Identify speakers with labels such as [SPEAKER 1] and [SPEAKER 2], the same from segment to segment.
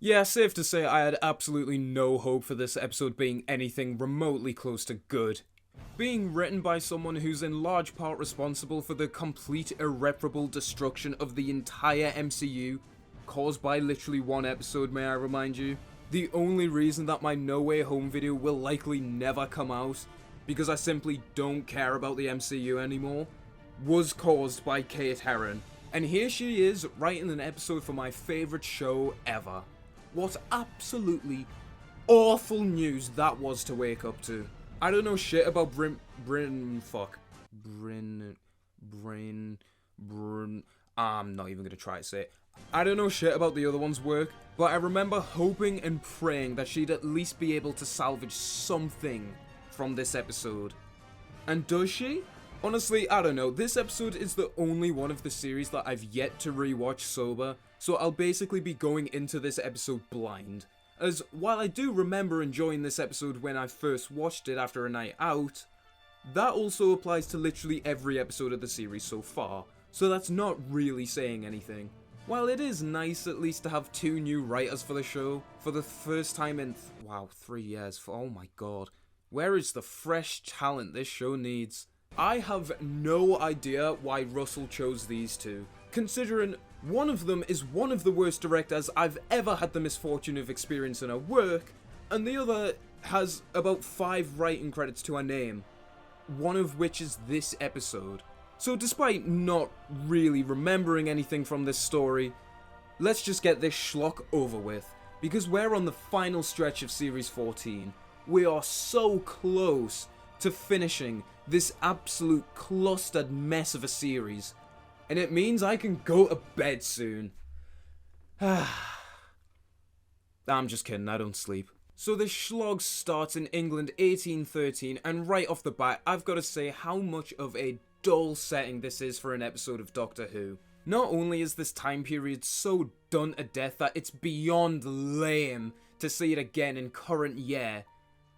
[SPEAKER 1] Yeah, safe to say I had absolutely no hope for this episode being anything remotely close to good. Being written by someone who's in large part responsible for the complete irreparable destruction of the entire MCU, caused by literally one episode, may I remind you. The only reason that my No Way Home video will likely never come out, because I simply don't care about the MCU anymore, was caused by Kate Herron. And here she is, writing an episode for my favourite show ever. What absolutely awful news that was to wake up to. I don't know shit about I'm not even gonna try to say it. I don't know shit about the other one's work, but I remember hoping and praying that she'd at least be able to salvage something from this episode. And does she? Honestly, I don't know. This episode is the only one of the series that I've yet to rewatch sober, so I'll basically be going into this episode blind. As while I do remember enjoying this episode when I first watched it after a night out, that also applies to literally every episode of the series so far, so that's not really saying anything. While it is nice at least to have 2 new writers for the show, for the first time in 3 years, oh my god, where is the fresh talent this show needs? I have no idea why Russell chose these two, considering one of them is one of the worst directors I've ever had the misfortune of experiencing at work, and the other has about 5 writing credits to her name, one of which is this episode. So despite not really remembering anything from this story, let's just get this schlock over with, because we're on the final stretch of Series 14. We are so close to finishing this absolute clustered mess of a series, and it means I can go to bed soon. I'm just kidding, I don't sleep. So the schlog starts in England 1813, and right off the bat, I've got to say how much of a dull setting this is for an episode of Doctor Who. Not only is this time period so done to death that it's beyond lame to see it again in current year,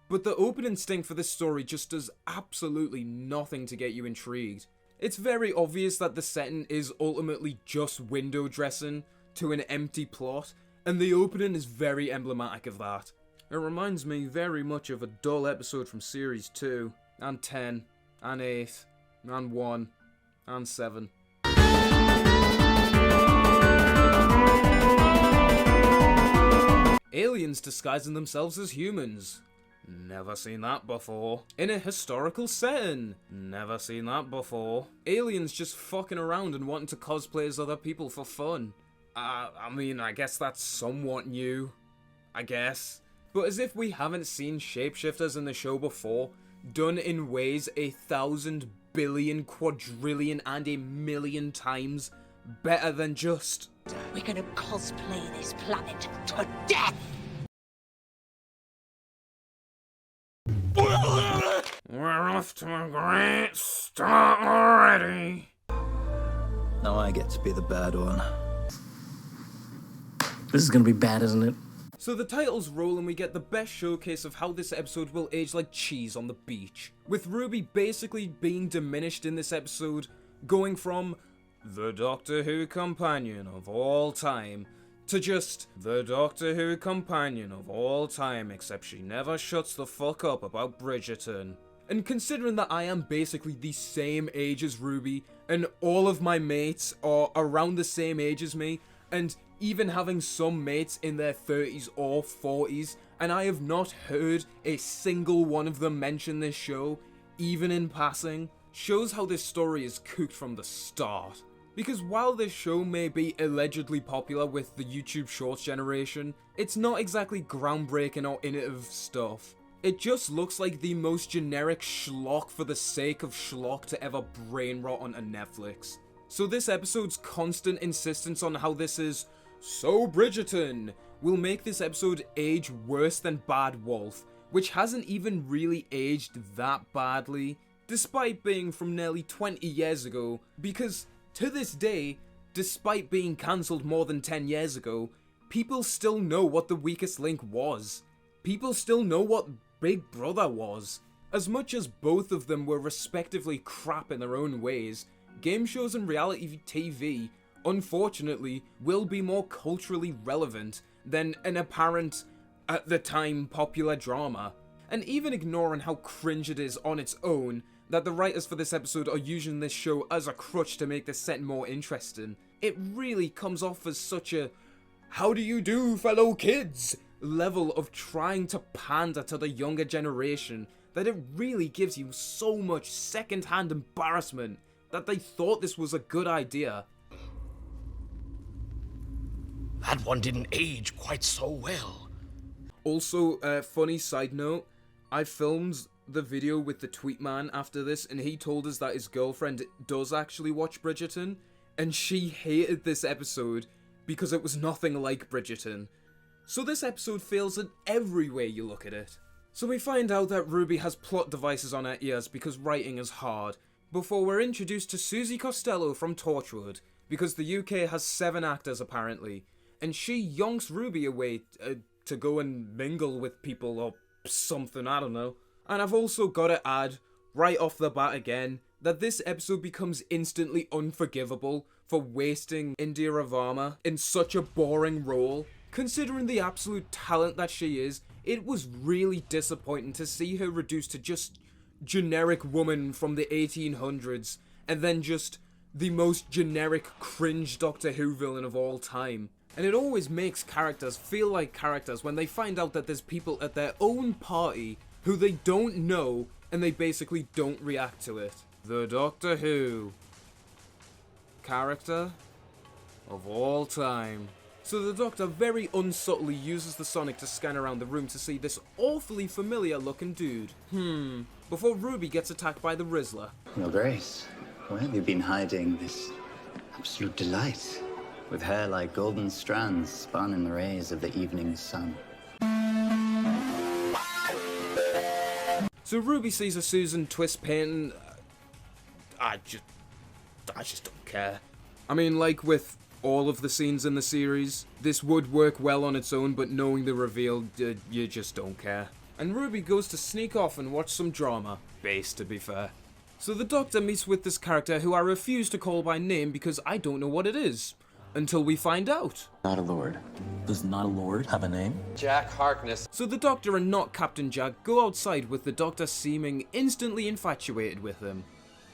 [SPEAKER 1] but the opening sting for this story just does absolutely nothing to get you intrigued. It's very obvious that the setting is ultimately just window dressing to an empty plot, and the opening is very emblematic of that. It reminds me very much of a dull episode from Series 2, and 10, and 8, and 1, and 7. Aliens disguising themselves as humans. Never seen that before. In a historical setting. Never seen that before. Aliens just fucking around and wanting to cosplay as other people for fun. I mean, I guess that's somewhat new. I guess. But as if we haven't seen shapeshifters in the show before, done in ways 1,000 billion, quadrillion, and 1,000,000 times better than just...
[SPEAKER 2] We're gonna cosplay this planet to death!
[SPEAKER 1] We're off to a great start already.
[SPEAKER 3] Now I get to be the bad one.
[SPEAKER 4] This is gonna be bad, isn't it?
[SPEAKER 1] So the titles roll and we get the best showcase of how this episode will age like cheese on the beach. With Ruby basically being diminished in this episode, going from the Doctor Who companion of all time to just the Doctor Who companion of all time, except she never shuts the fuck up about Bridgerton. And considering that I am basically the same age as Ruby, and all of my mates are around the same age as me, and even having some mates in their 30s or 40s, and I have not heard a single one of them mention this show, even in passing, shows how this story is cooked from the start. Because while this show may be allegedly popular with the YouTube Shorts generation, it's not exactly groundbreaking or innovative stuff. It just looks like the most generic schlock for the sake of schlock to ever brain rot onto Netflix. So this episode's constant insistence on how this is so Bridgerton will make this episode age worse than Bad Wolf, which hasn't even really aged that badly, despite being from nearly 20 years ago, because to this day, despite being cancelled more than 10 years ago, people still know what The Weakest Link was. People still know what Big Brother was. As much as both of them were respectively crap in their own ways, game shows and reality TV, unfortunately, will be more culturally relevant than an apparent, at the time, popular drama. And even ignoring how cringe it is on its own, that the writers for this episode are using this show as a crutch to make the set more interesting, it really comes off as such a "how do you do, fellow kids" level of trying to pander to the younger generation, that it really gives you so much second-hand embarrassment that they thought this was a good idea.
[SPEAKER 4] That one didn't age quite so well.
[SPEAKER 1] Also, funny side note, I filmed the video with the tweet man after this, and he told us that his girlfriend does actually watch Bridgerton, and she hated this episode because it was nothing like Bridgerton. So this episode fails in every way you look at it. So we find out that Ruby has plot devices on her ears because writing is hard, before we're introduced to Susie Costello from Torchwood, because the UK has 7 actors apparently, and she yonks Ruby away to go and mingle with people or something, I don't know. And I've also got to add, right off the bat again, that this episode becomes instantly unforgivable for wasting India Ravama in such a boring role. Considering the absolute talent that she is, it was really disappointing to see her reduced to just generic woman from the 1800s, and then just the most generic cringe Doctor Who villain of all time. And it always makes characters feel like characters when they find out that there's people at their own party who they don't know, and they basically don't react to it. The Doctor Who character of all time. So the Doctor very unsubtly uses the Sonic to scan around the room to see this awfully familiar looking dude. Before Ruby gets attacked by the Rizzler.
[SPEAKER 3] Your Grace, where have you been hiding this absolute delight? With hair like golden strands spun in the rays of the evening sun.
[SPEAKER 1] So Ruby sees a Susan Twist painting. I just don't care. I mean, like with all of the scenes in the series, this would work well on its own, but knowing the reveal, you just don't care. And Ruby goes to sneak off and watch some drama. Base, to be fair. So the Doctor meets with this character who I refuse to call by name because I don't know what it is. Until we find out.
[SPEAKER 5] Not a lord. Does not a lord have a name?
[SPEAKER 6] Jack Harkness.
[SPEAKER 1] So the Doctor and not Captain Jack go outside with the Doctor seeming instantly infatuated with him.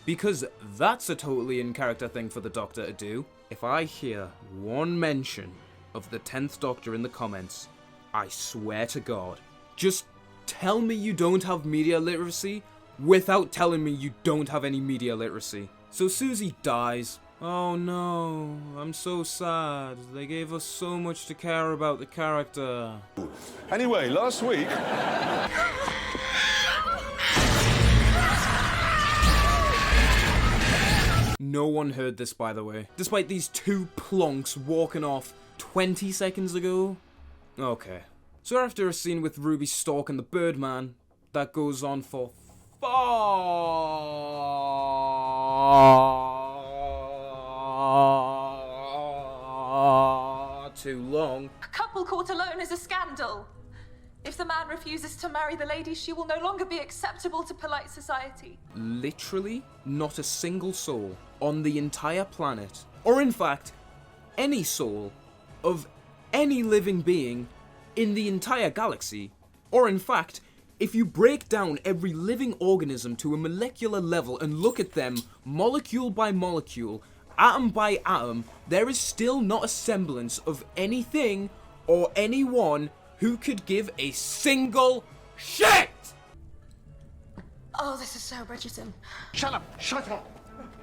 [SPEAKER 1] Because that's a totally in-character thing for the Doctor to do. If I hear one mention of the 10th Doctor in the comments, I swear to God, just tell me you don't have media literacy without telling me you don't have any media literacy. So Susie dies. Oh no, I'm so sad. They gave us so much to care about the character.
[SPEAKER 7] Anyway, last week...
[SPEAKER 1] No one heard this, by the way. Despite these 2 plonks walking off 20 seconds ago. Okay. So after a scene with Ruby stalking the Birdman, that goes on for far too long.
[SPEAKER 8] A couple caught alone is a scandal. If the man refuses to marry the lady, she will no longer be acceptable to polite society.
[SPEAKER 1] Literally not a single soul on the entire planet, or in fact, any soul of any living being in the entire galaxy, or in fact, if you break down every living organism to a molecular level and look at them molecule by molecule, atom by atom, there is still not a semblance of anything or anyone who could give a single shit!
[SPEAKER 8] Oh, this is so Bridgerton.
[SPEAKER 4] Shut up! Shut up!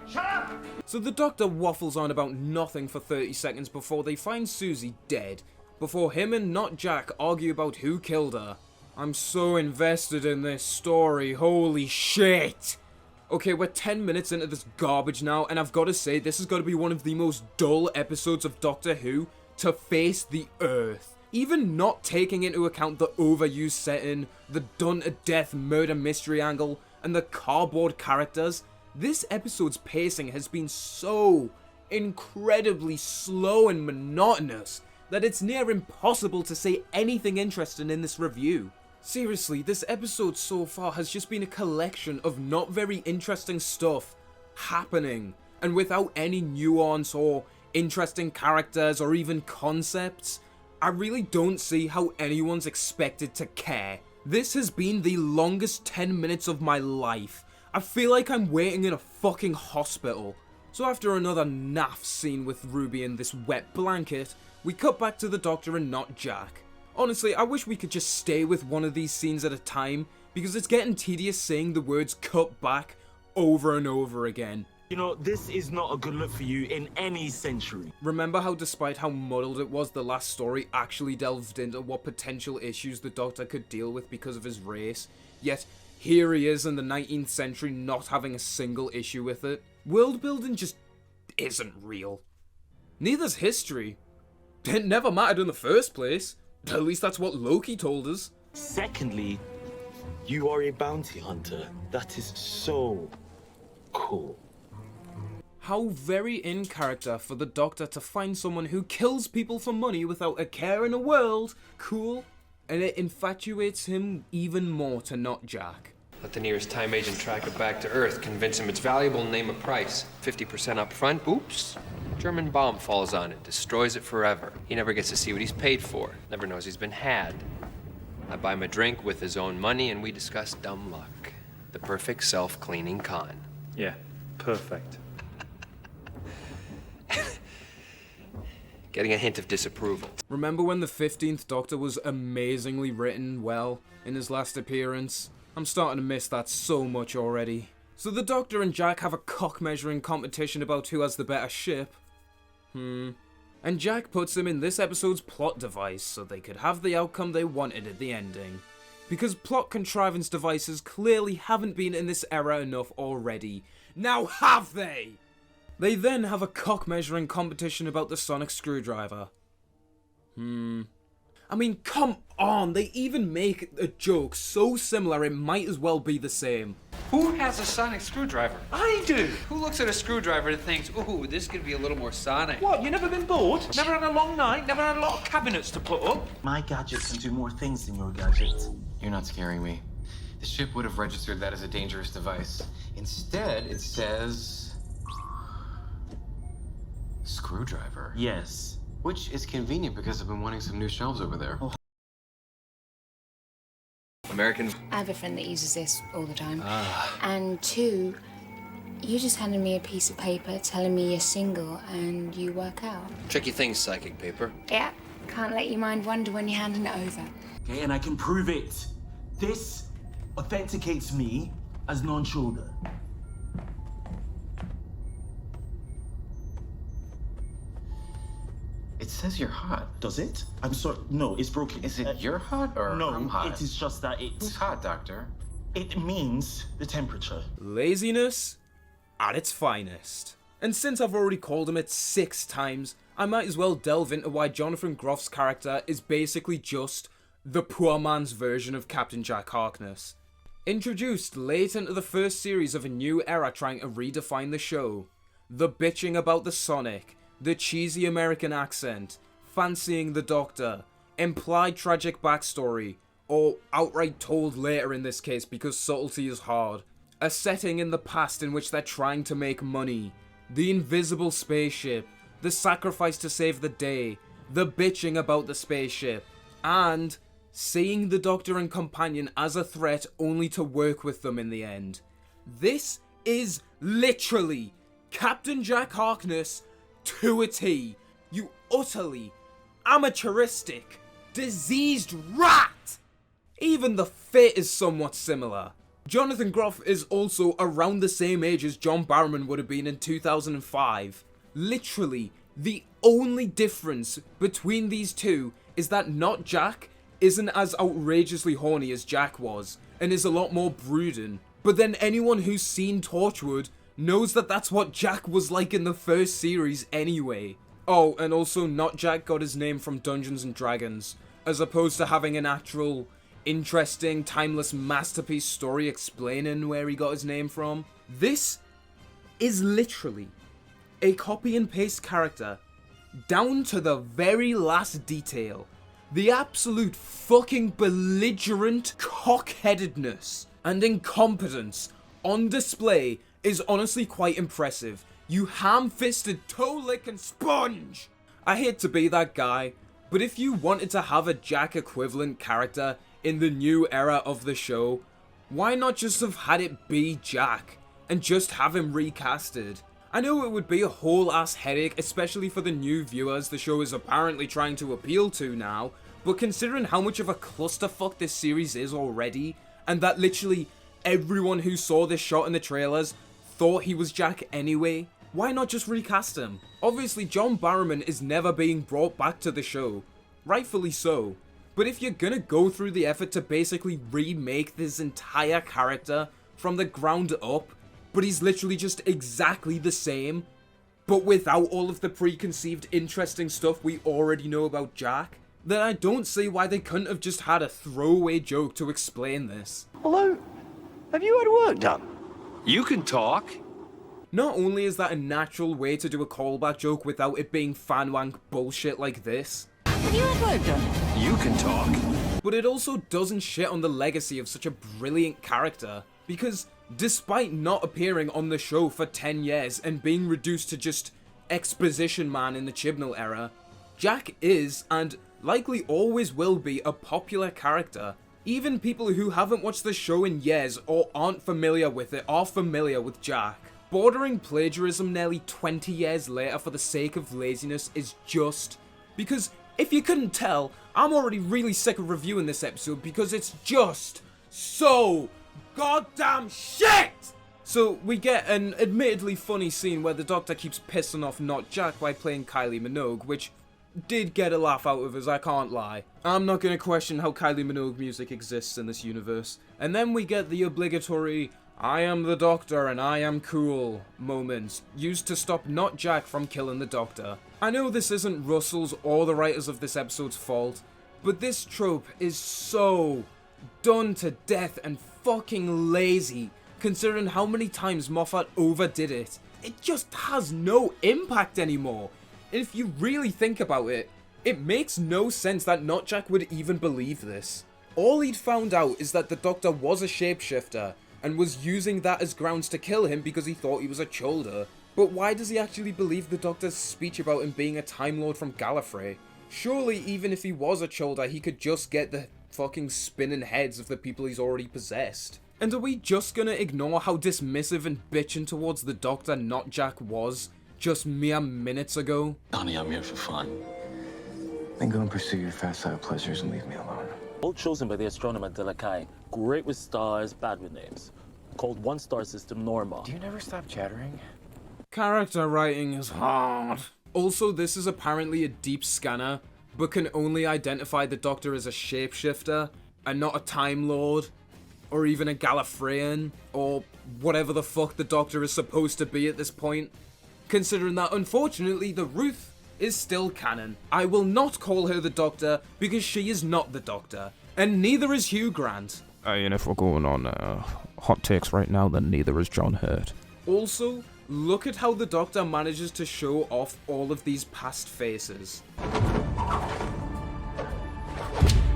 [SPEAKER 4] Shut up!
[SPEAKER 1] So the Doctor waffles on about nothing for 30 seconds before they find Susie dead, before him and not Jack argue about who killed her. I'm so invested in this story, holy shit! Okay, we're 10 minutes into this garbage now, and I've got to say, this has got to be one of the most dull episodes of Doctor Who to face the Earth. Even not taking into account the overused setting, the done-to-death murder mystery angle, and the cardboard characters, this episode's pacing has been so incredibly slow and monotonous that it's near impossible to say anything interesting in this review. Seriously, this episode so far has just been a collection of not very interesting stuff happening, and without any nuance or interesting characters or even concepts. I really don't see how anyone's expected to care. This has been the longest 10 minutes of my life. I feel like I'm waiting in a fucking hospital. So after another naff scene with Ruby in this wet blanket, we cut back to the Doctor and not Jack. Honestly, I wish we could just stay with one of these scenes at a time, because it's getting tedious saying the words cut back over and over again.
[SPEAKER 6] You know, this is not a good look for you in any century.
[SPEAKER 1] Remember how despite how muddled it was, the last story actually delved into what potential issues the Doctor could deal with because of his race? Yet, here he is in the 19th century not having a single issue with it. World building just isn't real. Neither's history. It never mattered in the first place. At least that's what Loki told us.
[SPEAKER 6] Secondly, you are a bounty hunter. That is so cool.
[SPEAKER 1] How very in character for the Doctor to find someone who kills people for money without a care in the world. Cool. And it infatuates him even more to not Jack.
[SPEAKER 9] Let the nearest time agent track it back to Earth, convince him it's valuable, and name a price. 50% up front, oops. German bomb falls on it, destroys it forever. He never gets to see what he's paid for, never knows he's been had. I buy him a drink with his own money and we discuss dumb luck. The perfect self-cleaning con.
[SPEAKER 6] Yeah, perfect.
[SPEAKER 9] Getting a hint of disapproval.
[SPEAKER 1] Remember when the 15th Doctor was amazingly written well in his last appearance? I'm starting to miss that so much already. So the Doctor and Jack have a cock-measuring competition about who has the better ship. And Jack puts him in this episode's plot device so they could have the outcome they wanted at the ending. Because plot contrivance devices clearly haven't been in this era enough already. Now have they? They then have a cock-measuring competition about the sonic screwdriver. I mean, come on, they even make a joke so similar it might as well be the same.
[SPEAKER 9] Who has a sonic screwdriver?
[SPEAKER 6] I do!
[SPEAKER 9] Who looks at a screwdriver and thinks, ooh, this could be a little more sonic?
[SPEAKER 6] What, you never been bored? Never had a long night? Never had a lot of cabinets to put up?
[SPEAKER 5] My gadget can do more things than your gadget.
[SPEAKER 10] You're not scaring me. The ship would have registered that as a dangerous device. Instead, it says... screwdriver.
[SPEAKER 5] Yes.
[SPEAKER 10] Which is convenient because I've been wanting some new shelves over there.
[SPEAKER 5] Oh.
[SPEAKER 9] American.
[SPEAKER 2] I have a friend that uses this all the time. And two, you just handed me a piece of paper telling me you're single and you work out.
[SPEAKER 9] Tricky things, psychic paper.
[SPEAKER 2] Yeah, can't let your mind wander when you're handing it over.
[SPEAKER 5] Okay, and I can prove it. This authenticates me as non-shoulder.
[SPEAKER 10] It says you're hot.
[SPEAKER 5] Does it? I'm sorry. No, it's broken.
[SPEAKER 10] Is it you're hot or
[SPEAKER 5] no,
[SPEAKER 10] I'm hot?
[SPEAKER 5] it is just that
[SPEAKER 10] Who's hot, Doctor?
[SPEAKER 5] it means the temperature.
[SPEAKER 1] Laziness at its finest. And since I've already called him it 6 times, I might as well delve into why Jonathan Groff's character is basically just the poor man's version of Captain Jack Harkness. Introduced late into the first series of a new era trying to redefine the show. The bitching about the Sonic, the cheesy American accent, fancying the Doctor, implied tragic backstory, or outright told later in this case because subtlety is hard. A setting in the past in which they're trying to make money. The invisible spaceship, the sacrifice to save the day, the bitching about the spaceship, and seeing the Doctor and companion as a threat only to work with them in the end. This is literally Captain Jack Harkness to a T. You utterly amateuristic, diseased rat! Even the fit is somewhat similar. Jonathan Groff is also around the same age as John Barrowman would have been in 2005. Literally, the only difference between these two is that not Jack isn't as outrageously horny as Jack was, and is a lot more brooding. But then anyone who's seen Torchwood knows that that's what Jack was like in the first series anyway. Oh, and also not Jack got his name from Dungeons and Dragons, as opposed to having an actual interesting, timeless masterpiece story explaining where he got his name from. This is literally a copy and paste character, down to the very last detail. The absolute fucking belligerent cock-headedness and incompetence on display is honestly quite impressive. You ham-fisted toe-licking sponge! I hate to be that guy, But if you wanted to have a Jack equivalent character in the new era of the show, why not just have had it be Jack and just have him recasted? I know it would be a whole ass headache, especially for the new viewers the show is apparently trying to appeal to now, but considering how much of a clusterfuck this series is already, and that literally everyone who saw this shot in the trailers thought he was Jack anyway, why not just recast him? Obviously John Barrowman is never being brought back to the show, rightfully so, but if you're gonna go through the effort to basically remake this entire character from the ground up, but he's literally just exactly the same, but without all of the preconceived interesting stuff we already know about Jack, then I don't see why they couldn't have just had a throwaway joke to explain this.
[SPEAKER 11] Hello? Have you had work done? You can talk.
[SPEAKER 1] Not only is that a natural way to do a callback joke without it being fanwank bullshit like this,
[SPEAKER 11] Have you had work done? You can talk.
[SPEAKER 1] but it also doesn't shit on the legacy of such a brilliant character, because despite not appearing on the show for 10 years and being reduced to just exposition man in the Chibnall era, Jack is, and likely always will be, a popular character. Even people who haven't watched the show in years or aren't familiar with it are familiar with Jack. Bordering plagiarism nearly 20 years later for the sake of laziness is just... because if you couldn't tell, I'm already really sick of reviewing this episode because it's just so goddamn shit! So we get an admittedly funny scene where the Doctor keeps pissing off not Jack by playing Kylie Minogue, which did get a laugh out of us, I can't lie. I'm not gonna question how Kylie Minogue music exists in this universe. And then we get the obligatory I am the Doctor and I am cool moments used to stop not Jack from killing the Doctor. I know this isn't Russell's or the writers of this episode's fault, but this trope is so done to death and fucking lazy, considering how many times Moffat overdid it. It just has no impact anymore. And if you really think about it, it makes no sense that Not Jack would even believe this. All he'd found out is that the Doctor was a shapeshifter, and was using that as grounds to kill him because he thought he was a Cholder. But why does he actually believe the Doctor's speech about him being a Time Lord from Gallifrey? Surely even if he was a Cholder, he could just get the fucking spinning heads of the people he's already possessed. And are we just gonna ignore how dismissive and bitching towards the Doctor Not Jack was just mere minutes ago?
[SPEAKER 6] Honey, I'm here for fun. Then go and pursue your fast side pleasures and leave me alone.
[SPEAKER 12] All chosen by the astronomer Delakai. Great with stars, bad with names. Called one star system Norma.
[SPEAKER 10] Do you never stop chattering?
[SPEAKER 1] Character writing is hard. Also, this is apparently a deep scanner, but can only identify the Doctor as a shapeshifter, and not a Time Lord, or even a Gallifreyan, or whatever the fuck the Doctor is supposed to be at this point. Considering that, unfortunately, the Ruth is still canon. I will not call her the Doctor, because she is not the Doctor, and neither is Hugh Grant.
[SPEAKER 13] And if we're going on hot takes right now, then neither is John Hurt.
[SPEAKER 1] Also, look at how the Doctor manages to show off all of these past faces.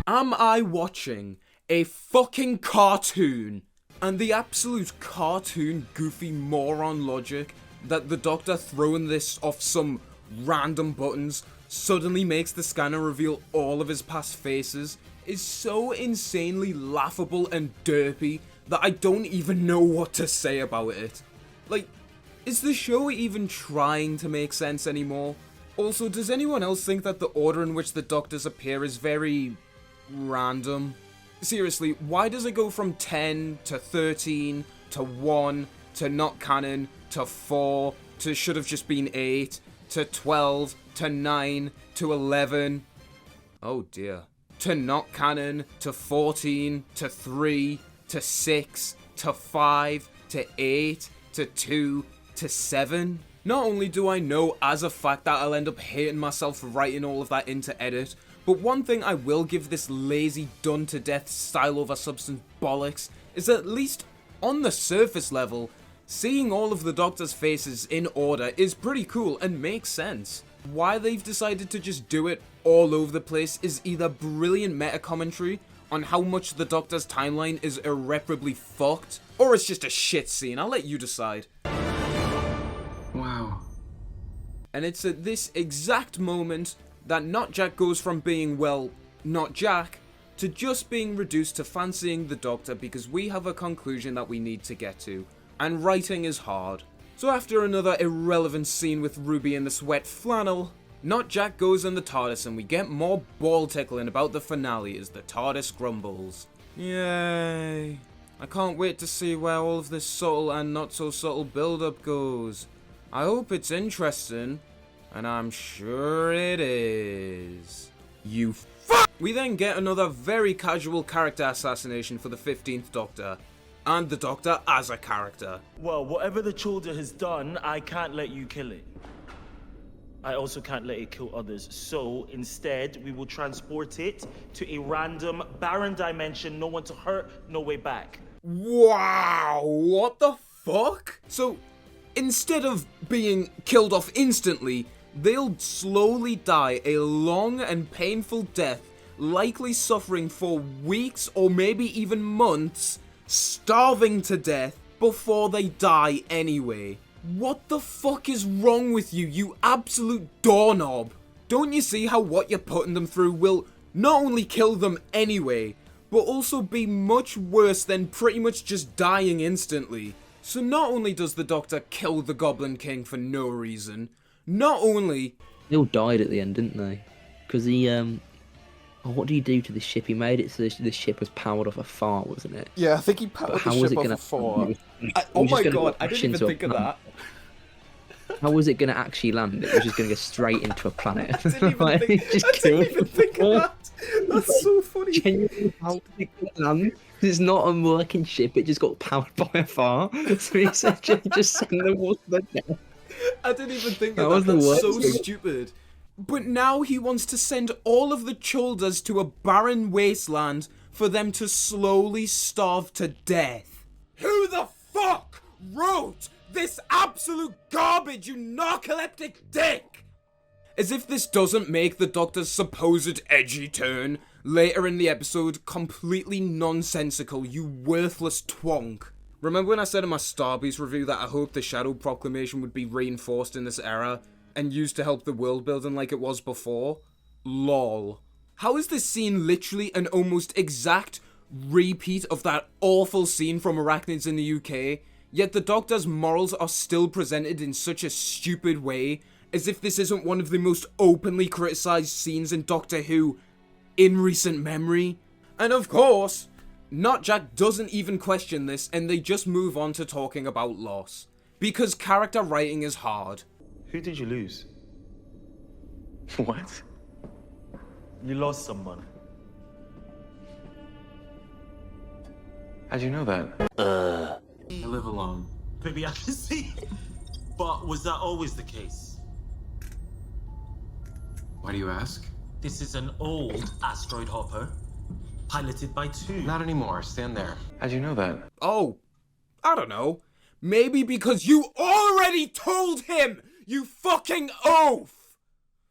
[SPEAKER 1] Am I watching a fucking cartoon? And the absolute cartoon goofy moron logic that the Doctor throwing this off some random buttons suddenly makes the scanner reveal all of his past faces is so insanely laughable and derpy that I don't even know what to say about it. Like, is the show even trying to make sense anymore? Also, does anyone else think that the order in which the Doctors appear is very random? Seriously, why does it go from 10 to 13 to 1 to not canon to 4 to should have just been 8 to 12 to 9 to 11? Oh dear. To not canon to 14 to 3 to 6 to 5 to 8 to 2 to 7? Not only do I know as a fact that I'll end up hating myself for writing all of that into edit, but one thing I will give this lazy, done-to-death style over substance bollocks is that at least on the surface level, seeing all of the Doctor's faces in order is pretty cool and makes sense. Why they've decided to just do it all over the place is either brilliant meta-commentary on how much the Doctor's timeline is irreparably fucked, or it's just a shit scene. I'll let you decide.
[SPEAKER 10] Wow.
[SPEAKER 1] And it's at this exact moment that Not Jack goes from being, well, not Jack, to just being reduced to fancying the Doctor because we have a conclusion that we need to get to, and writing is hard. So after another irrelevant scene with Ruby in the sweat flannel, Not Jack goes in the TARDIS and we get more ball tickling about the finale as the TARDIS grumbles. Yay! I can't wait to see where all of this subtle and not so subtle build-up goes. I hope it's interesting, and I'm sure it is. You fuck! We then get another very casual character assassination for the 15th Doctor, and the Doctor as a character.
[SPEAKER 6] Well, whatever the Chulder has done, I can't let you kill it. I also can't let it kill others. So instead, we will transport it to a random, barren dimension, no one to hurt, no way back.
[SPEAKER 1] Wow, what the fuck? So, instead of being killed off instantly, they'll slowly die a long and painful death, likely suffering for weeks or maybe even months, starving to death before they die anyway. What the fuck is wrong with you, you absolute doorknob? Don't you see how what you're putting them through will not only kill them anyway, but also be much worse than pretty much just dying instantly? So not only does the Doctor kill the Goblin King for no reason, not only...
[SPEAKER 14] They all died at the end, didn't they? Because he, what did he do to the ship? He made it so the ship was powered off a fart, wasn't it?
[SPEAKER 15] Yeah, I think he powered the ship off a fart. Oh my god, I didn't even think of that.
[SPEAKER 14] How was it going to actually land? It was just going to go straight into a planet.
[SPEAKER 15] I didn't even think of that. That's so funny.
[SPEAKER 14] How did it land? It's not a working ship, it just got powered by a fart. So he essentially just sent them all to the death.
[SPEAKER 1] I didn't even think of that. That's so stupid. But now he wants to send all of the Chulders to a barren wasteland for them to slowly starve to death. Who the fuck wrote this absolute garbage, you narcoleptic dick? As if this doesn't make the Doctor's supposed edgy turn later in the episode completely nonsensical, you worthless twonk. Remember when I said in my Starbeast review that I hoped the Shadow Proclamation would be reinforced in this era and used to help the world building like it was before? Lol. How is this scene literally an almost exact repeat of that awful scene from Arachnids in the UK, yet the Doctor's morals are still presented in such a stupid way, as if this isn't one of the most openly criticised scenes in Doctor Who in recent memory? And of course, Not Jack doesn't even question this and they just move on to talking about loss. Because character writing is hard.
[SPEAKER 6] Who did you lose?
[SPEAKER 15] What?
[SPEAKER 6] You lost someone.
[SPEAKER 10] How'd you know that?
[SPEAKER 5] I live alone. Maybe I can see. But was that always the case?
[SPEAKER 10] Why do you ask?
[SPEAKER 5] This is an old asteroid hopper, piloted by two.
[SPEAKER 10] Not anymore. Stand there. How'd you know that?
[SPEAKER 1] Oh, I don't know. Maybe because you already told him, you fucking oaf!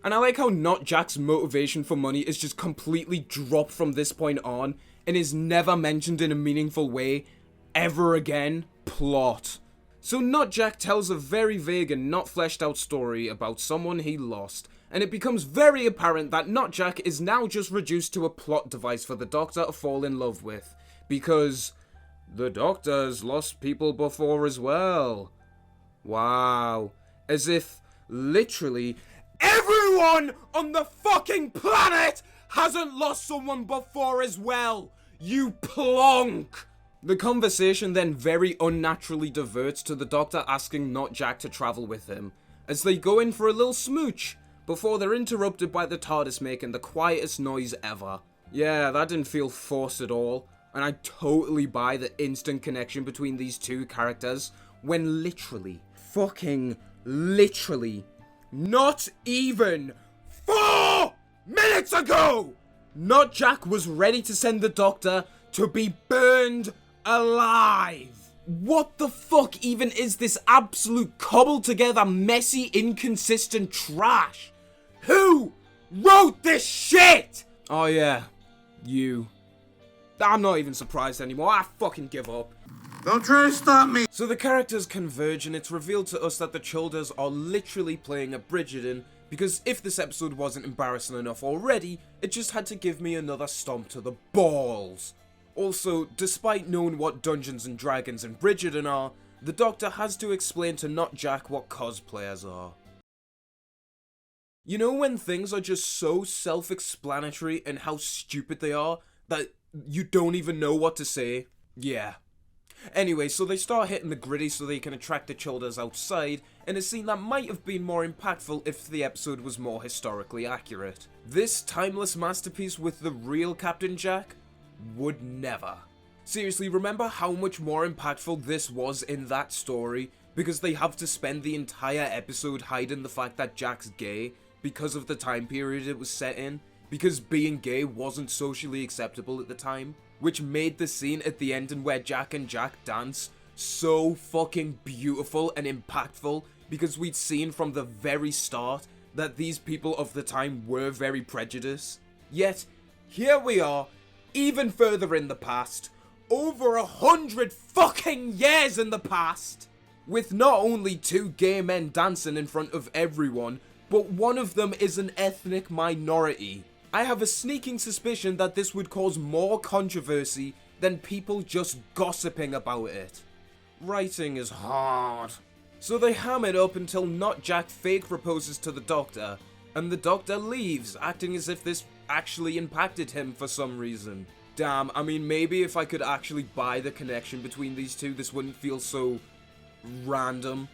[SPEAKER 1] And I like how Not Jack's motivation for money is just completely dropped from this point on and is never mentioned in a meaningful way ever again. Plot. So Not Jack tells a very vague and not fleshed out story about someone he lost, and it becomes very apparent that Not Jack is now just reduced to a plot device for the Doctor to fall in love with, because the Doctor's lost people before as well. Wow. As if, literally, everyone on the fucking planet hasn't lost someone before as well, you plonk! The conversation then very unnaturally diverts to the Doctor asking Not Jack to travel with him, as they go in for a little smooch, before they're interrupted by the TARDIS making the quietest noise ever. Yeah, that didn't feel forced at all, and I totally buy the instant connection between these two characters, when literally, fucking literally, not even 4 minutes ago, Not Jack was ready to send the Doctor to be burned alive. What the fuck even is this absolute cobbled together, messy, inconsistent trash? Who wrote this shit? Oh yeah, you. I'm not even surprised anymore, I fucking give up.
[SPEAKER 16] Don't try to stop me!
[SPEAKER 1] So the characters converge and it's revealed to us that the Chulders are literally playing a Bridgerton because if this episode wasn't embarrassing enough already, it just had to give me another stomp to the balls. Also, despite knowing what Dungeons and Dragons and Bridgerton are, the Doctor has to explain to not Jack what cosplayers are. You know when things are just so self-explanatory and how stupid they are that you don't even know what to say? Yeah. Anyway, so they start hitting the gritty so they can attract the childers outside, in a scene that might have been more impactful if the episode was more historically accurate. This timeless masterpiece with the real Captain Jack would never. Seriously, remember how much more impactful this was in that story, because they have to spend the entire episode hiding the fact that Jack's gay because of the time period it was set in, because being gay wasn't socially acceptable at the time, which made the scene at the ending where Jack and Jack dance so fucking beautiful and impactful, because we'd seen from the very start that these people of the time were very prejudiced. Yet, here we are, even further in the past, over 100 fucking years in the past, with not only two gay men dancing in front of everyone, but one of them is an ethnic minority. I have a sneaking suspicion that this would cause more controversy than people just gossiping about it. Writing is hard. So they ham it up until not Jack fake proposes to the Doctor, and the Doctor leaves, acting as if this actually impacted him for some reason. Damn, I mean, maybe if I could actually buy the connection between these two, this wouldn't feel so random.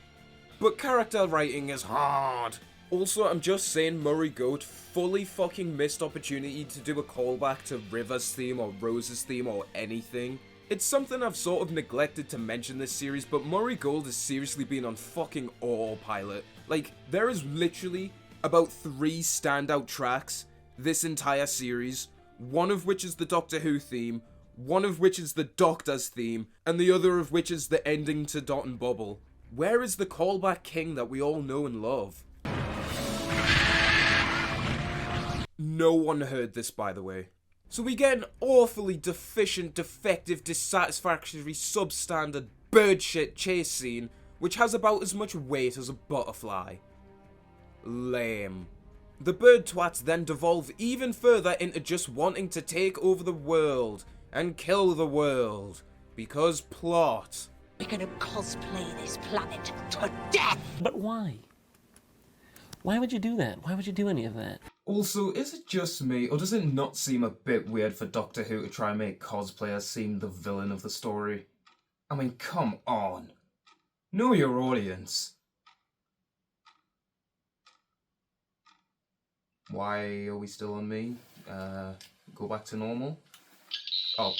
[SPEAKER 1] But character writing is hard. Also, I'm just saying Murray Goat fully fucking missed opportunity to do a callback to River's theme or Rose's theme or anything. It's something I've sort of neglected to mention this series, but Murray Gold has seriously been on fucking autopilot. Like, there is literally about 3 standout tracks this entire series, one of which is the Doctor Who theme, one of which is the Doctor's theme, and the other of which is the ending to Dot and Bubble. Where is the callback king that we all know and love? No one heard this, by the way. So we get an awfully deficient, defective, dissatisfactory, substandard, bird shit chase scene, which has about as much weight as a butterfly. Lame. The bird twats then devolve even further into just wanting to take over the world and kill the world. Because plot.
[SPEAKER 17] We're gonna cosplay this planet to death!
[SPEAKER 12] But why? Why would you do that? Why would you do any of that?
[SPEAKER 1] Also, is it just me, or does it not seem a bit weird for Doctor Who to try and make cosplayers seem the villain of the story? I mean, come on. Know your audience. Why are we still on me? Go back to normal? Oh.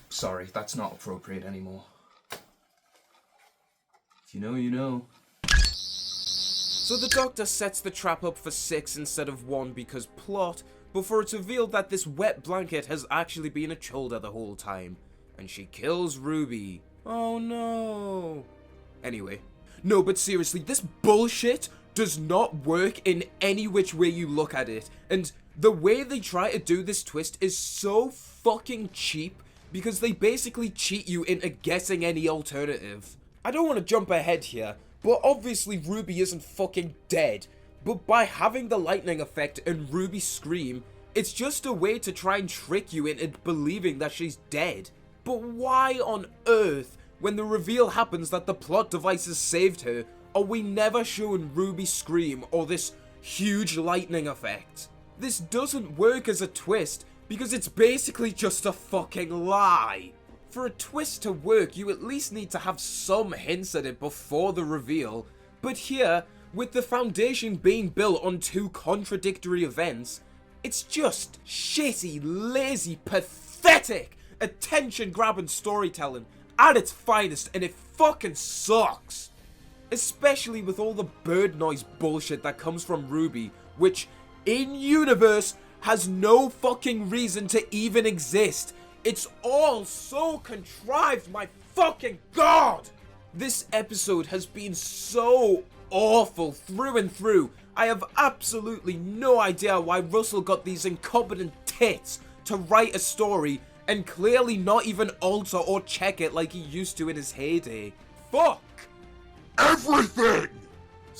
[SPEAKER 1] Sorry, that's not appropriate anymore. If you know, you know. So the Doctor sets the trap up for 6 instead of 1 because plot, before it's revealed that this wet blanket has actually been a shoulder the whole time. And she kills Ruby. Oh no. Anyway. No, but seriously, this bullshit does not work in any which way you look at it. And the way they try to do this twist is so fucking cheap because they basically cheat you into guessing any alternative. I don't want to jump ahead here, but obviously Ruby isn't fucking dead. But by having the lightning effect and Ruby scream, it's just a way to try and trick you into believing that she's dead. But why on earth, when the reveal happens that the plot devices saved her, are we never shown Ruby scream or this huge lightning effect? This doesn't work as a twist because it's basically just a fucking lie. For a twist to work, you at least need to have some hints at it before the reveal, but here, with the foundation being built on 2 contradictory events, it's just shitty, lazy, pathetic, attention-grabbing storytelling at its finest, and it fucking sucks. Especially with all the bird noise bullshit that comes from Ruby, which, in universe, has no fucking reason to even exist. It's all so contrived, my fucking god! This episode has been so awful through and through. I have absolutely no idea why Russell got these incompetent tits to write a story and clearly not even alter or check it like he used to in his heyday. Fuck!
[SPEAKER 16] Everything!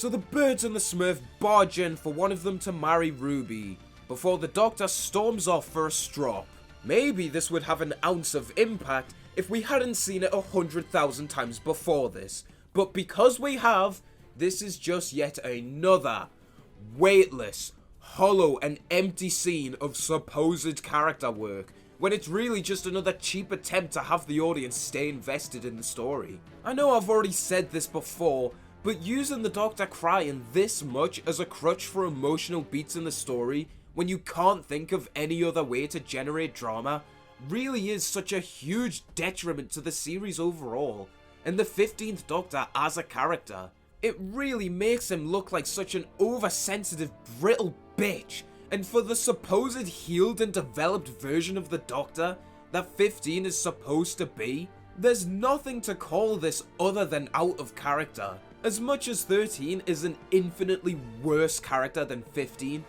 [SPEAKER 1] So the birds and the Smurf barge in for one of them to marry Ruby, before the Doctor storms off for a strop. Maybe this would have an ounce of impact if we hadn't seen it 100,000 times before this, but because we have, this is just yet another weightless, hollow and empty scene of supposed character work, when it's really just another cheap attempt to have the audience stay invested in the story. I know I've already said this before, but using the Doctor crying this much as a crutch for emotional beats in the story when you can't think of any other way to generate drama really is such a huge detriment to the series overall, and the 15th Doctor as a character. It really makes him look like such an oversensitive, brittle bitch, and for the supposed healed and developed version of the Doctor that 15 is supposed to be, there's nothing to call this other than out of character. As much as 13 is an infinitely worse character than 15,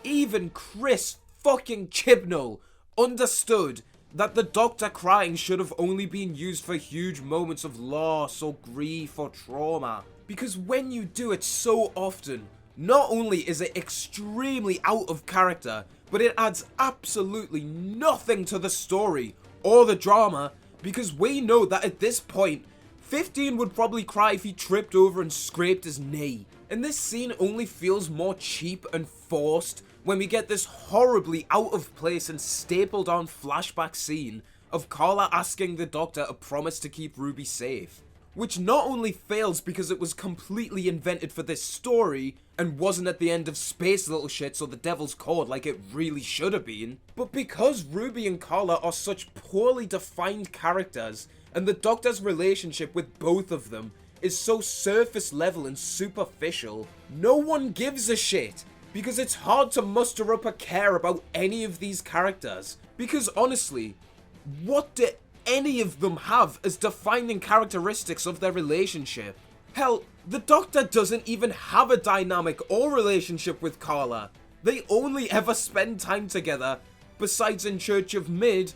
[SPEAKER 1] even Chris fucking Chibnall understood that the Doctor crying should have only been used for huge moments of loss or grief or trauma. Because when you do it so often, not only is it extremely out of character, but it adds absolutely nothing to the story or the drama, because we know that at this point, 15 would probably cry if he tripped over and scraped his knee. And this scene only feels more cheap and forced when we get this horribly out of place and stapled on flashback scene of Carla asking the Doctor a promise to keep Ruby safe. Which not only fails because it was completely invented for this story and wasn't at the end of Space Little Shits or The Devil's Cord like it really should have been, but because Ruby and Carla are such poorly defined characters and the Doctor's relationship with both of them is so surface level and superficial, no one gives a shit, because it's hard to muster up a care about any of these characters. Because honestly, what do any of them have as defining characteristics of their relationship? Hell, the Doctor doesn't even have a dynamic or relationship with Carla. They only ever spend time together, besides in Church of Mid,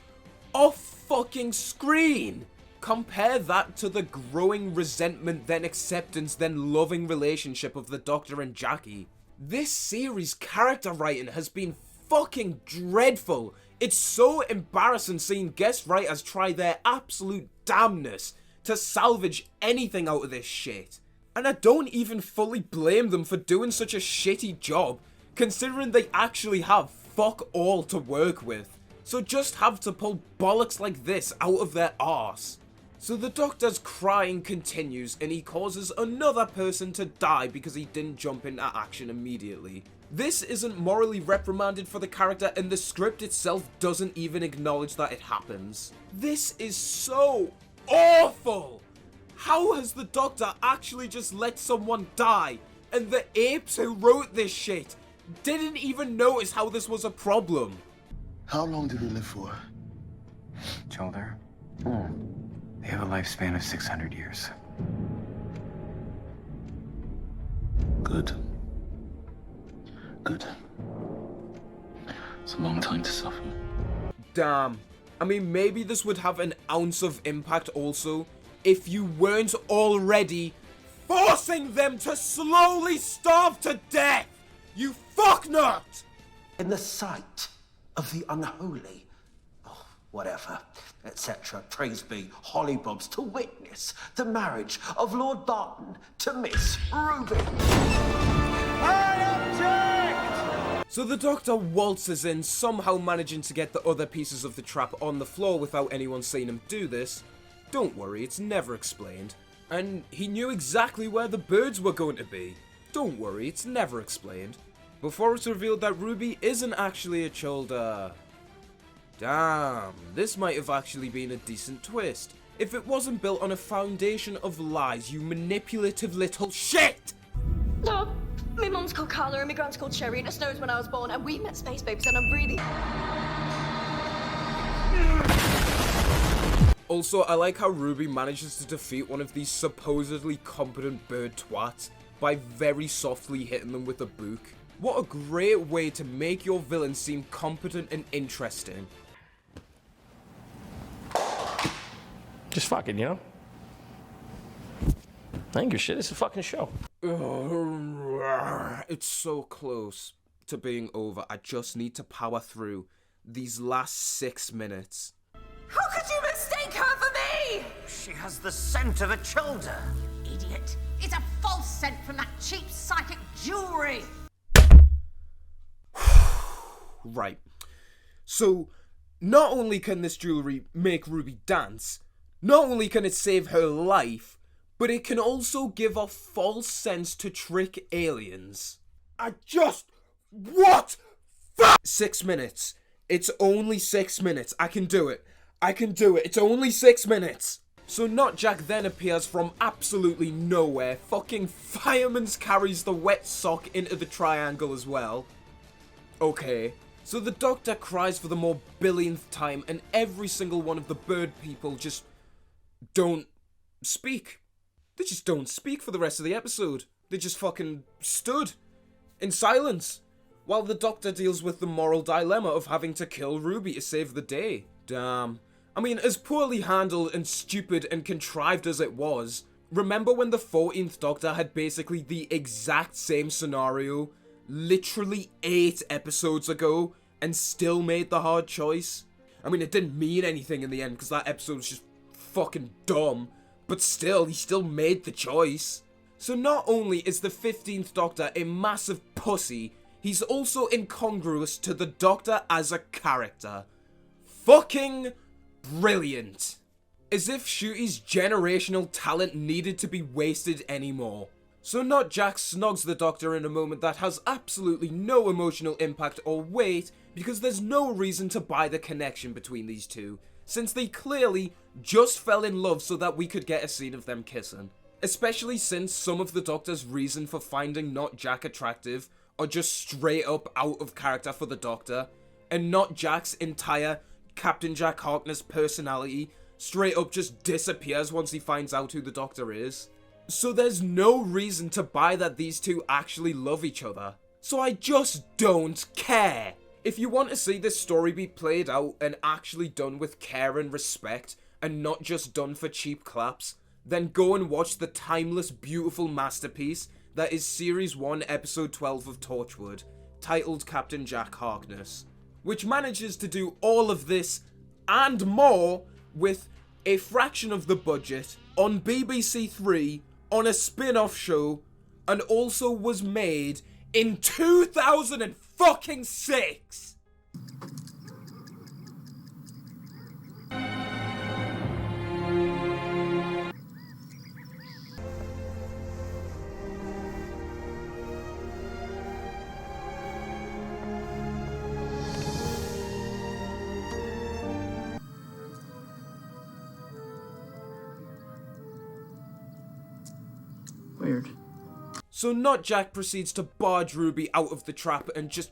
[SPEAKER 1] off fucking screen. Compare that to the growing resentment, then acceptance, then loving relationship of the Doctor and Jackie. This series' character writing has been fucking dreadful. It's so embarrassing seeing guest writers try their absolute damnness to salvage anything out of this shit. And I don't even fully blame them for doing such a shitty job, considering they actually have fuck all to work with. So just have to pull bollocks like this out of their arse. So the Doctor's crying continues and he causes another person to die because he didn't jump into action immediately. This isn't morally reprimanded for the character and the script itself doesn't even acknowledge that it happens. This is so awful! How has the Doctor actually just let someone die and the apes who wrote this shit didn't even notice how this was a problem?
[SPEAKER 16] How long did he live for?
[SPEAKER 10] Children? They have a lifespan of 600 years.
[SPEAKER 16] Good. Good. It's a long time to suffer.
[SPEAKER 1] Damn. I mean, maybe this would have an ounce of impact also if you weren't already forcing them to slowly starve to death! You fucknut!
[SPEAKER 18] In the sight of the unholy, whatever, etc., praise be, Hollybobs, to witness the marriage of Lord Barton to Miss Ruby. I object!
[SPEAKER 1] So the Doctor waltzes in, somehow managing to get the other pieces of the trap on the floor without anyone seeing him do this. Don't worry, it's never explained. And he knew exactly where the birds were going to be. Don't worry, it's never explained. Before it's revealed that Ruby isn't actually a Chulda. Damn, this might have actually been a decent twist. If it wasn't built on a foundation of lies, you manipulative little shit!
[SPEAKER 19] No, my mum's called Carla and my grand's called Sherry and it snows when I was born and we met space babies and I'm really...
[SPEAKER 1] Also, I like how Ruby manages to defeat one of these supposedly competent bird twats by very softly hitting them with a book. What a great way to make your villain seem competent and interesting.
[SPEAKER 12] Just fucking, you know? I ain't give a shit, it's a fucking show.
[SPEAKER 1] It's so close to being over. I just need to power through these last 6 minutes.
[SPEAKER 17] How could you mistake her for me?
[SPEAKER 11] She has the scent of a Childer.
[SPEAKER 17] Idiot. It's a false scent from that cheap psychic jewelry.
[SPEAKER 1] Right. So, not only can this jewelry make Ruby dance, not only can it save her life, but it can also give off false scents to trick aliens. What? 6 minutes. It's only 6 minutes. I can do it. It's only 6 minutes. So Not Jack then appears from absolutely nowhere. Fucking Fireman's carries the wet sock into the triangle as well. Okay. So the Doctor cries for the more billionth time, and every single one of the bird people just don't speak. They just don't speak for the rest of the episode. They just fucking stood in silence while the Doctor deals with the moral dilemma of having to kill Ruby to save the day. Damn. I mean, as poorly handled and stupid and contrived as it was, remember when the 14th Doctor had basically the exact same scenario literally 8 episodes ago and still made the hard choice? I mean, it didn't mean anything in the end because that episode was just fucking dumb, but still, he still made the choice. So not only is the 15th Doctor a massive pussy, he's also incongruous to the Doctor as a character. Fucking brilliant. As if Ncuti's generational talent needed to be wasted anymore. So Not Jack snogs the Doctor in a moment that has absolutely no emotional impact or weight because there's no reason to buy the connection between these two, since they clearly just fell in love so that we could get a scene of them kissing. Especially since some of the Doctor's reason for finding Not Jack attractive are just straight up out of character for the Doctor, and Not Jack's entire Captain Jack Harkness personality straight up just disappears once he finds out who the Doctor is. So there's no reason to buy that these two actually love each other. So I just don't care. If you want to see this story be played out and actually done with care and respect, and not just done for cheap claps, then go and watch the timeless, beautiful masterpiece that is Series 1, Episode 12 of Torchwood, titled Captain Jack Harkness, which manages to do all of this and more with a fraction of the budget on BBC 3 on a spin-off show, and also was made in 2006.
[SPEAKER 3] Weird.
[SPEAKER 1] So Not Jack proceeds to barge Ruby out of the trap and just...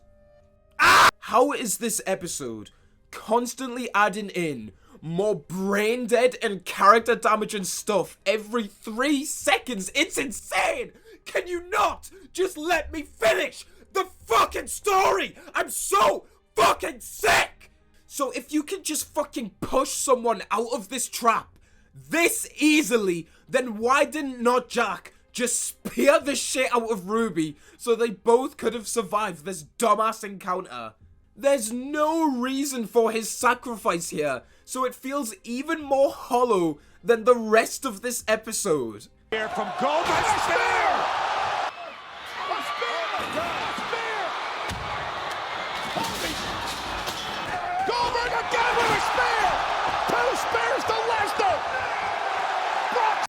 [SPEAKER 1] Ah! How is this episode constantly adding in more brain dead and character damaging stuff every 3 seconds? It's insane! Can you not just let me finish the fucking story? I'm so fucking sick! So if you can just fucking push someone out of this trap this easily, then why didn't Not Jack just spear the shit out of Ruby so they both could have survived this dumbass encounter? There's no reason for his sacrifice here, so it feels even more hollow than the rest of this episode.
[SPEAKER 11] Here from Goldberg. A spear! Goldberg again with a spear! 2 spears to Lesnar!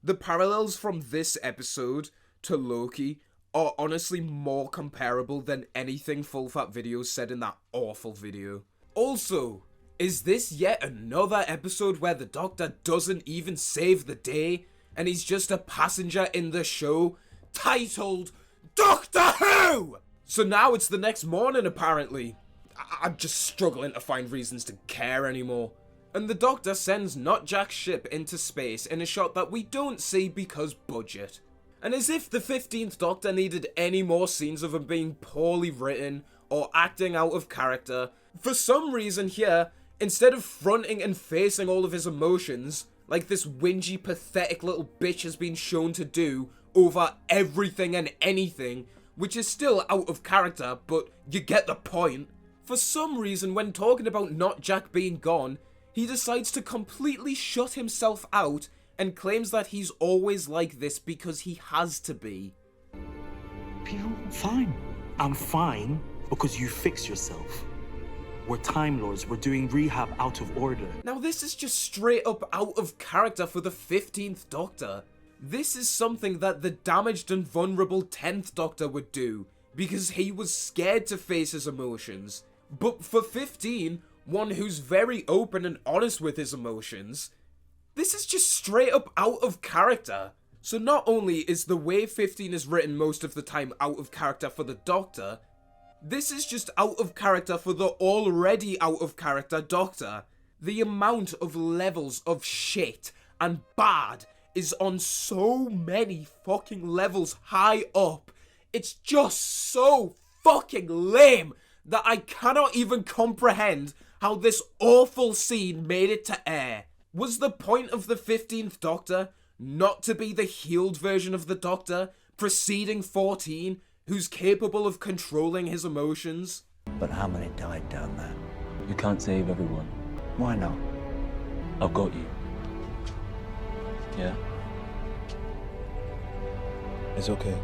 [SPEAKER 1] The parallels from this episode to Loki are honestly more comparable than anything Full Fat Videos said in that awful video. Also, is this yet another episode where the Doctor doesn't even save the day and he's just a passenger in the show titled Doctor Who? So now it's the next morning apparently. I'm just struggling to find reasons to care anymore. And the Doctor sends Not Jack's ship into space in a shot that we don't see because budget. And as if the 15th Doctor needed any more scenes of him being poorly written or acting out of character, for some reason here, instead of fronting and facing all of his emotions, like this whingy, pathetic little bitch has been shown to do over everything and anything, which is still out of character, but you get the point. For some reason, when talking about not Jack being gone, he decides to completely shut himself out and claims that he's always like this because he has to be.
[SPEAKER 6] I'm fine. I'm fine because you fix yourself. We're Time Lords. We're doing rehab out of order.
[SPEAKER 1] Now this is just straight up out of character for the 15th Doctor. This is something that the damaged and vulnerable 10th Doctor would do, because he was scared to face his emotions. But for 15, one who's very open and honest with his emotions, this is just straight up out of character. So not only is the way 15 is written most of the time out of character for the Doctor, this is just out of character for the already out of character Doctor. The amount of levels of shit and bad is on so many fucking levels high up. It's just so fucking lame that I cannot even comprehend how this awful scene made it to air. Was the point of the 15th Doctor not to be the healed version of the Doctor, preceding 14, who's capable of controlling his emotions?
[SPEAKER 20] But how many died down there?
[SPEAKER 16] You can't save everyone.
[SPEAKER 20] Why not?
[SPEAKER 16] I've got you. Yeah? It's okay.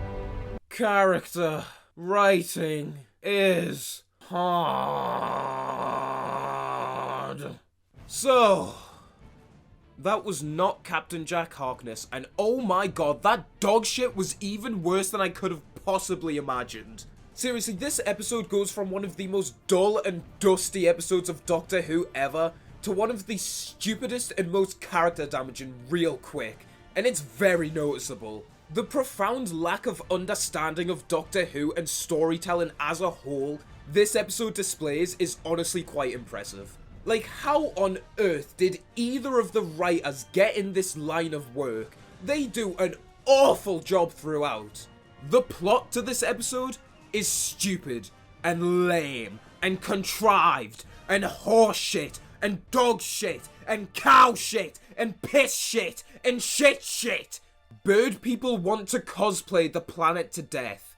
[SPEAKER 1] Character writing is hard. So, that was not Captain Jack Harkness, and oh my god, that dog shit was even worse than I could have possibly imagined. Seriously, this episode goes from one of the most dull and dusty episodes of Doctor Who ever to one of the stupidest and most character damaging real quick, and it's very noticeable. The profound lack of understanding of Doctor Who and storytelling as a whole this episode displays is honestly quite impressive. Like, how on earth did either of the writers get in this line of work? They do an awful job throughout. The plot to this episode is stupid and lame and contrived and horse shit and dog shit and cow shit and piss shit and shit shit. Bird people want to cosplay the planet to death.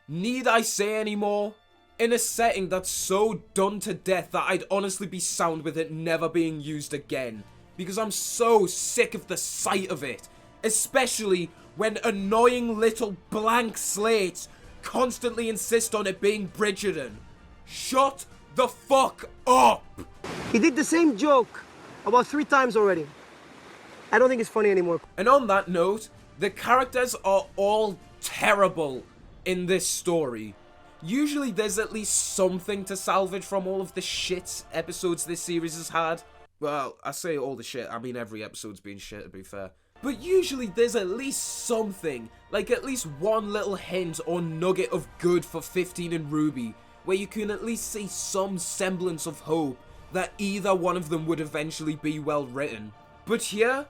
[SPEAKER 1] Need I say any more? In a setting that's so done to death that I'd honestly be sound with it never being used again, because I'm so sick of the sight of it, especially when annoying little blank slates constantly insist on it being Bridgerton. Shut the fuck up!
[SPEAKER 21] He did the same joke about 3 times already. I don't think it's funny anymore.
[SPEAKER 1] And on that note, the characters are all terrible in this story. Usually there's at least something to salvage from all of the shit episodes this series has had. Well, I say all the shit, I mean every episode's been shit, to be fair. But usually there's at least something, like at least one little hint or nugget of good for 15 and Ruby, where you can at least see some semblance of hope that either one of them would eventually be well written. But here,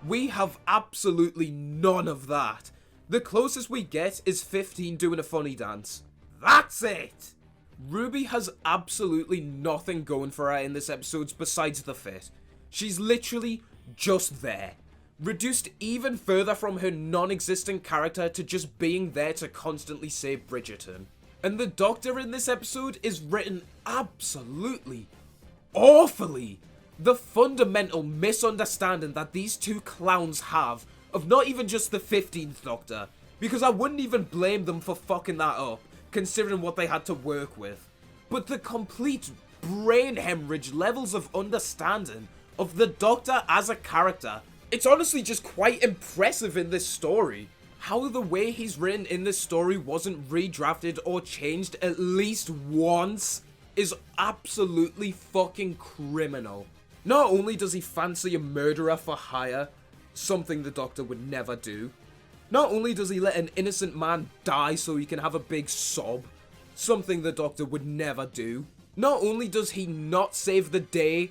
[SPEAKER 1] we have absolutely none of that. The closest we get is 15 doing a funny dance. That's it! Ruby has absolutely nothing going for her in this episode besides the fit. She's literally just there. Reduced even further from her non-existent character to just being there to constantly save Bridgerton. And the Doctor in this episode is written absolutely awfully. The fundamental misunderstanding that these two clowns have of not even just the 15th Doctor, because I wouldn't even blame them for fucking that up, considering what they had to work with, but the complete brain hemorrhage levels of understanding of the Doctor as a character. It's honestly just quite impressive in this story. How the way he's written in this story wasn't redrafted or changed at least once is absolutely fucking criminal. Not only does he fancy a murderer for hire, something the Doctor would never do, not only does he let an innocent man die so he can have a big sob, something the Doctor would never do, not only does he not save the day,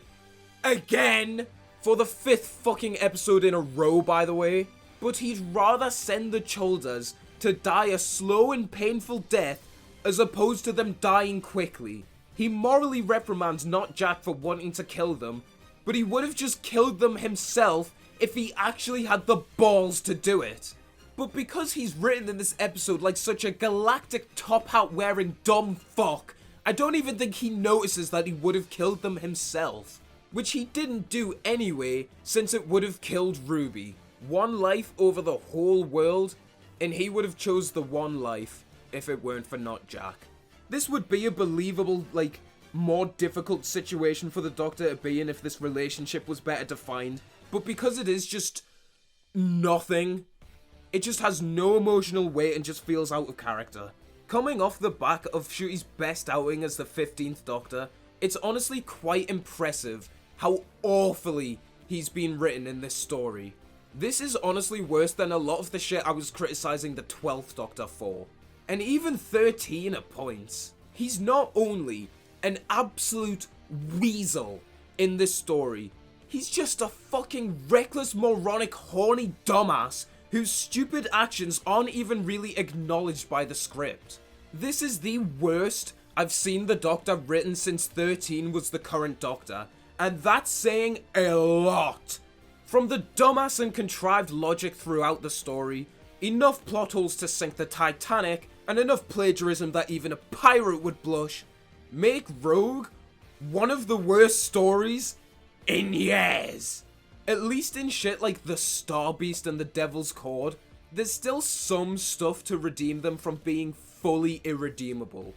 [SPEAKER 1] again, for the 5th fucking episode in a row by the way, but he'd rather send the Chulders to die a slow and painful death as opposed to them dying quickly. He morally reprimands not Jack for wanting to kill them, but he would have just killed them himself if he actually had the balls to do it. But because he's written in this episode like such a galactic top hat wearing dumb fuck, I don't even think he notices that he would have killed them himself. Which he didn't do anyway, since it would have killed Ruby. One life over the whole world, and he would have chose the one life if it weren't for not Jack. This would be a believable, like, more difficult situation for the Doctor to be in if this relationship was better defined, but because it is just nothing, it just has no emotional weight and just feels out of character. Coming off the back of Ncuti's best outing as the 15th Doctor, it's honestly quite impressive how awfully he's been written in this story. This is honestly worse than a lot of the shit I was criticizing the 12th Doctor for. And even 13 at points. He's not only an absolute weasel in this story, he's just a fucking reckless, moronic, horny dumbass whose stupid actions aren't even really acknowledged by the script. This is the worst I've seen the Doctor written since 13 was the current Doctor, and that's saying a lot. From the dumbass and contrived logic throughout the story, enough plot holes to sink the Titanic, and enough plagiarism that even a pirate would blush, make Rogue one of the worst stories in years. At least in shit like the Star Beast and the Devil's Cord, there's still some stuff to redeem them from being fully irredeemable.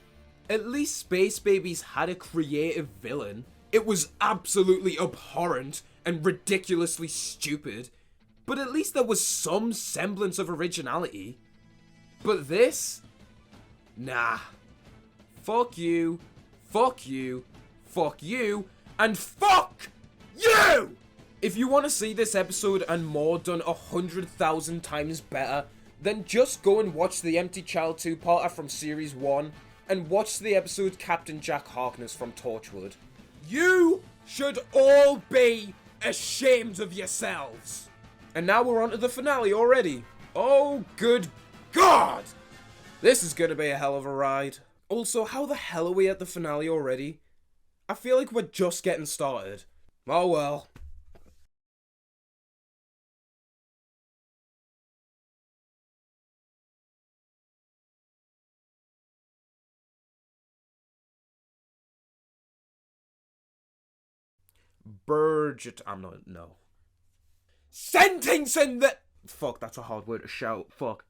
[SPEAKER 1] At least Space Babies had a creative villain. It was absolutely abhorrent and ridiculously stupid, but at least there was some semblance of originality. But this? Nah. Fuck you, fuck you, fuck you, and fuck you! If you want to see this episode and more done 100,000 times better, then just go and watch the Empty Child 2-parter from Series 1, and watch the episode Captain Jack Harkness from Torchwood. You should all be ashamed of yourselves! And now we're on to the finale already. Oh, good God! This is gonna be a hell of a ride. Also, how the hell are we at the finale already? I feel like we're just getting started. Oh well. Bridgerton. I'm not. No. Sentencing the. Fuck, that's a hard word to shout. Fuck.